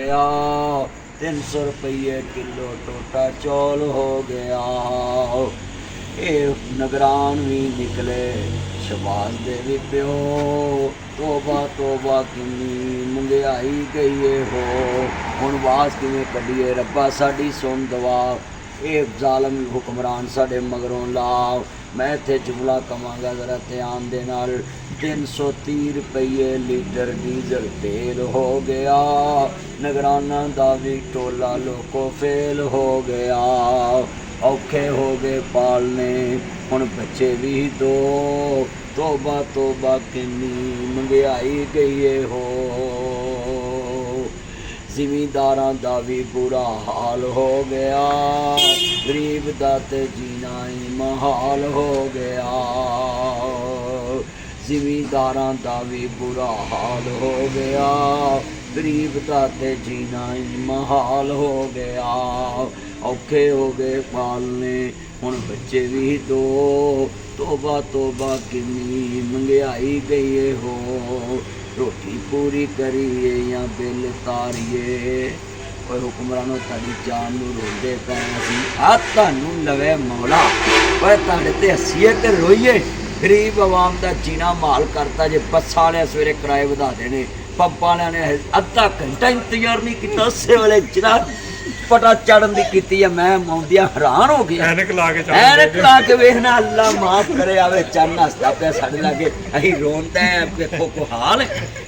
गया। 300 रुपये किलो टोटा चौल हो गया। ये नगरान भी निकले शबाज दे भी प्यो। तोबा तोबा किन्नी मंहगाई गई है हो। हुण आवाज़ किवें कढीए रब्बा साडी सुन दवा। ये जालम हुक्मरान साडे मगरों लाओ। मैं इत्थे जुमला कवांगा जरा ध्यान दे नाल। 330 रुपये लीटर डीजल तेल हो गया। नगराना दा भी टोला लोको फेल हो गया। औखे हो गए पालने हुण बच्चे भी दो। तोबा तोबा किन्नी मंहगाई गई है हो। जिमींदारां दा भी बुरा हाल हो गया। गरीब दा ते जीना ही महाल हो गया। जिमींदारां दा भी बुरा हाल हो गया। गरीब दा ते जीना ही महाल हो गया। औखे हो गए पालने हुण बच्चे भी दो। तोबा तोबा किन्नी मंहगाई गई है हो। रोटी पूरी करिए या बिल तारिए। और हुक्मरानों ताड़ी जान नूं रोंदे पए असीं आ तुहानूं लवे मौला। पर तुहाडे ते हसीए ते रोईए। गरीब आवाम दा जीना माल करता जे। बसां वाले सवेरे किराए वधा देने, पंपां वालियां ने अद्धा घंटा इंतजार नहीं किया। उसे वेले जिना पटा चढ़न की कीती है। मैं आउंदिया हैरान हो गया। ऐनक ला के वेखना अल्लाह माफ करे आवे चन्न हसदा पिया साडे लागे। असीं रोंदे हैं वेखो को हाल।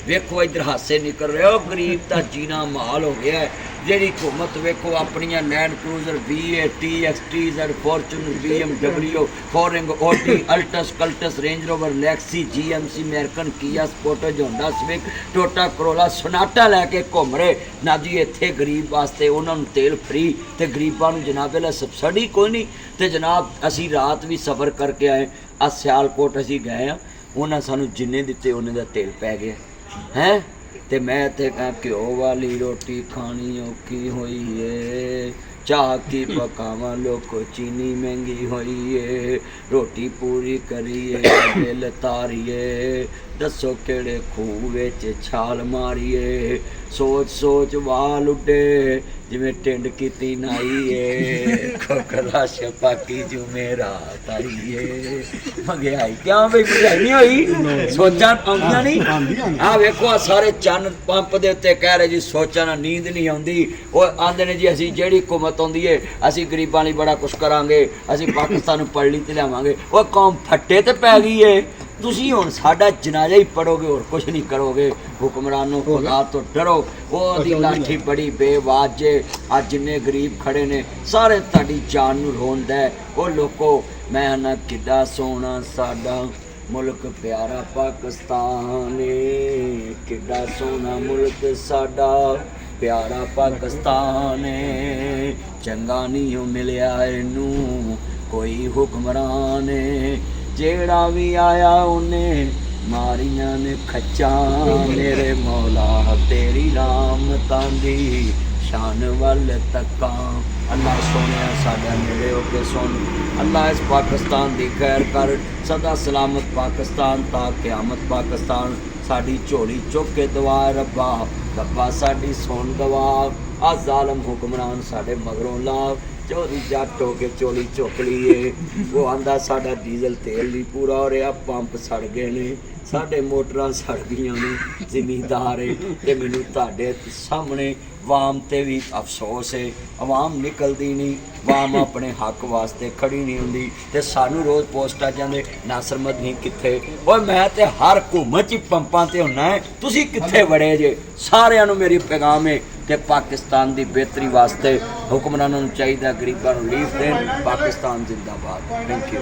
वेखो इधर हासे निकल रहे हो। गरीब दा जीना माल हो गया है। जिहड़ी हुकूमत वेखो अपनियां land cruiser V8 XTZ Fortuner BMW फोरिंग OD Altis Cultus range rover लैक्सी GMC American Kia Sportage Honda Swift Toyota Corolla Sonata लैके घूम रहे ना जी। इत्थे गरीब वास्ते उन्होंने तेल फ्री तो गरीबां नूं जनाब वाला सबसिडी कोई नहीं। तो जनाब असी रात भी सफ़र करके आए। आ सियालकोट असी गए हाँ। उन्हें सानू जिन्ने दिते उन्हें दा तेल पै गया है। ते मैं ते घ्यो वाली रोटी खानी औखी हुई है। चाह की पकावा लोको चीनी महंगी हुई है। रोटी पूरी करिए बिल तारिए। दसो केड़े खूह विच छाल मारिए। सोच सोच वाल उड्डे जिमें टिंड की नाई है। खोखला छपाकी जू मेरा ताई है। महंगाई क्या भाई महंगाई नहीं हुई। सोचा आउंदियां नहीं। आ वेखो आ सारे चन्न पंप दे उत्ते कह रहे जी सोचा ना नींद नहीं आउंदी। वो आंदे ने जी असी जेहड़ी हुकूमत आउंदी है असी गरीबां लई बड़ा कुछ करांगे। असी पाकिस्तान नूं पलड़ी ते लिआवांगे। वो कौम फट्टे ते पै गई है। तुसीं हुण साडा जनाजा ही पढ़ोगे और कुछ नहीं करोगे। हुक्मरानों खुदा तो डरो। वो दी लाठी बड़ी बेवाजे। अज जिन्ने गरीब खड़े ने सारे तुहाडी जान नूं रोंदा है। वो लोको मैं ना किड्डा सोहना साडा मुल्क प्यारा पाकिस्तान है। किड्डा सोहना मुल्क साडा प्यारा पाकिस्तान है। चंगा नहीं मिलिया इनू कोई हुक्मरान है। जेड़ा भी आया उन्हें मारियां ने खच्चा। मेरे मौला तेरी रामतां दी शान वल तक्का। अल्लाह सोने साडा नेड़े होके सुन। अल्लाह इस पाकिस्तान दी खैर कर। सदा सलामत पाकिस्तान ता क़यामत पाकिस्तान। साडी झोली चुक के दुआ रब्बा रब्बा साडी सुन दुआ। आ जालम हुक्मरान साडे मगरों ला। चौधरी जट हो के चोली चुक लीए। वो आंदा साडा डीजल तेल नहीं पूरा हो रहा। पंप सड़ गए ने साडे मोटरां सड़ गईयां ने। जिमींदार है ते मैनूं तुहाडे सामने वाम ते भी अफसोस है। अवाम निकलती नहीं। वाम अपने हक वास्ते खड़ी नहीं हुंदी। ते सानू रोज़ पोस्टां जांदे नासर मदनी कित्थे। ओए मैं ते हर हुकूमत च पंपां ते हुन्ना है। तुसीं कित्थे वड़े जे। सारिआं नूं मेरी पैगाम है कि पाकिस्तान की बेहतरी वास्ते हुक्मरानों चाहिए गरीबां नूं लीफ देन। पाकिस्तान जिंदाबाद। Thank you.